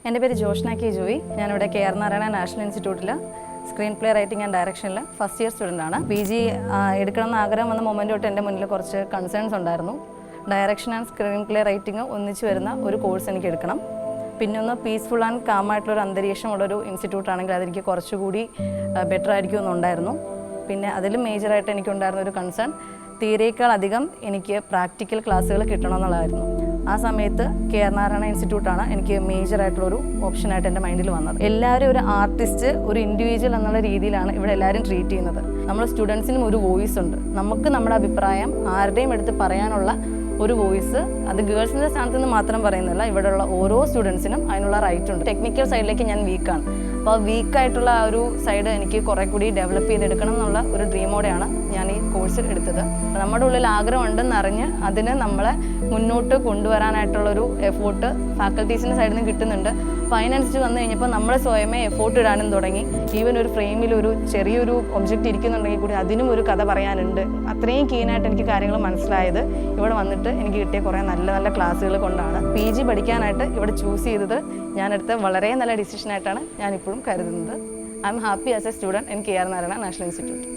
എൻ്റെ പേര് ജോഷ്ന കെ ജോയി. ഞാനിവിടെ KR നാരായണ നാഷണൽ ഇൻസ്റ്റിറ്റ്യൂട്ടിൽ സ്ക്രീൻ പ്ലേ റൈറ്റിംഗ് ആൻഡ് ഡയറക്ഷനിൽ ഫസ്റ്റ് ഇയർ സ്റ്റുഡൻ്റ് ആണ്. PG എടുക്കണമെന്ന് ആഗ്രഹം വന്ന മൊമെൻ്റ് തൊട്ട് എൻ്റെ മുന്നിൽ കുറച്ച് കൺസേൺസ് ഉണ്ടായിരുന്നു. Direction and screen play writing ഒന്നിച്ച് വരുന്ന ഒരു കോഴ്സ് എനിക്ക് എടുക്കണം. പിന്നെ ഒന്ന് പീസ്ഫുൾ ആൻഡ് കാമായിട്ടുള്ളൊരു അന്തരീക്ഷമുള്ളൊരു ഇൻസ്റ്റിറ്റ്യൂട്ട് ആണെങ്കിൽ അതെനിക്ക് കുറച്ചുകൂടി ബെറ്റർ ആയിരിക്കും എന്നുണ്ടായിരുന്നു. പിന്നെ അതിലും മേജറായിട്ട് എനിക്കുണ്ടായിരുന്ന ഒരു കൺസേൺ തിയറിയേക്കാൾ അധികം എനിക്ക് പ്രാക്ടിക്കൽ ക്ലാസ്സുകൾ കിട്ടണമെന്നുള്ളതായിരുന്നു. ആ സമയത്ത് KR നാരായണ ഇൻസ്റ്റിറ്റ്യൂട്ടാണ് എനിക്ക് മേജറായിട്ടുള്ളൊരു ഓപ്ഷനായിട്ട് എൻ്റെ മൈൻഡിൽ വന്നത്. എല്ലാവരും ഒരു ആർട്ടിസ്റ്റ്, ഒരു ഇൻഡിവിജ്വൽ എന്നുള്ള രീതിയിലാണ് ഇവിടെ എല്ലാവരും ട്രീറ്റ് ചെയ്യുന്നത്. നമ്മൾ സ്റ്റുഡൻസിനും ഒരു വോയിസ് ഉണ്ട്. നമുക്ക് നമ്മുടെ അഭിപ്രായം ആരുടെയും എടുത്ത് പറയാനുള്ള ഒരു വോയിസ്, അത് ഗേൾസിൻ്റെ സ്ഥാനത്ത് നിന്ന് മാത്രം പറയുന്നില്ല, ഇവിടെയുള്ള ഓരോ സ്റ്റുഡൻസിനും അതിനുള്ള റൈറ്റ് ഉണ്ട്. ടെക്നിക്കൽ സൈഡിലേക്ക് ഞാൻ വീക്കാണ്. അപ്പോൾ ആ വീക്കായിട്ടുള്ള ആ ഒരു സൈഡ് എനിക്ക് കുറേ കൂടി ഡെവലപ്പ് ചെയ്തെടുക്കണം എന്നുള്ള ഒരു ഡ്രീമോടെയാണ് ഞാൻ ഈ കോഴ്സ് എടുത്തത്. നമ്മുടെ ഉള്ളിൽ ആഗ്രഹം ഉണ്ടെന്നറിഞ്ഞ് അതിന് നമ്മളെ മുന്നോട്ട് കൊണ്ടുവരാനായിട്ടുള്ളൊരു എഫോർട്ട് ഫാക്കൽറ്റീസിൻ്റെ സൈഡിൽ നിന്ന് കിട്ടുന്നുണ്ട്. അപ്പോൾ അതിനനുസരിച്ച് വന്നു കഴിഞ്ഞപ്പോൾ നമ്മൾ സ്വയമേ എഫോർട്ട് ഇടാനും തുടങ്ങി. ഈവൻ ഒരു ഫ്രെയിമിൽ ഒരു ചെറിയൊരു ഒബ്ജക്റ്റ് ഇരിക്കുന്നുണ്ടെങ്കിൽ കൂടി അതിനും ഒരു കഥ പറയാനുണ്ട്. അത്രയും കീനായിട്ട് എനിക്ക് കാര്യങ്ങൾ മനസ്സിലായത് ഇവിടെ വന്നിട്ട് എനിക്ക് കിട്ടിയ കുറേ നല്ല നല്ല ക്ലാസ്സുകൾ കൊണ്ടാണ്. PG പഠിക്കാനായിട്ട് ഇവിടെ ചൂസ് ചെയ്തത് ഞാനെടുത്ത വളരെ നല്ല ഡിസിഷനായിട്ടാണ് ഞാനിപ്പോഴും കരുതുന്നത്. I am happy as A student in KR Narayana national institute.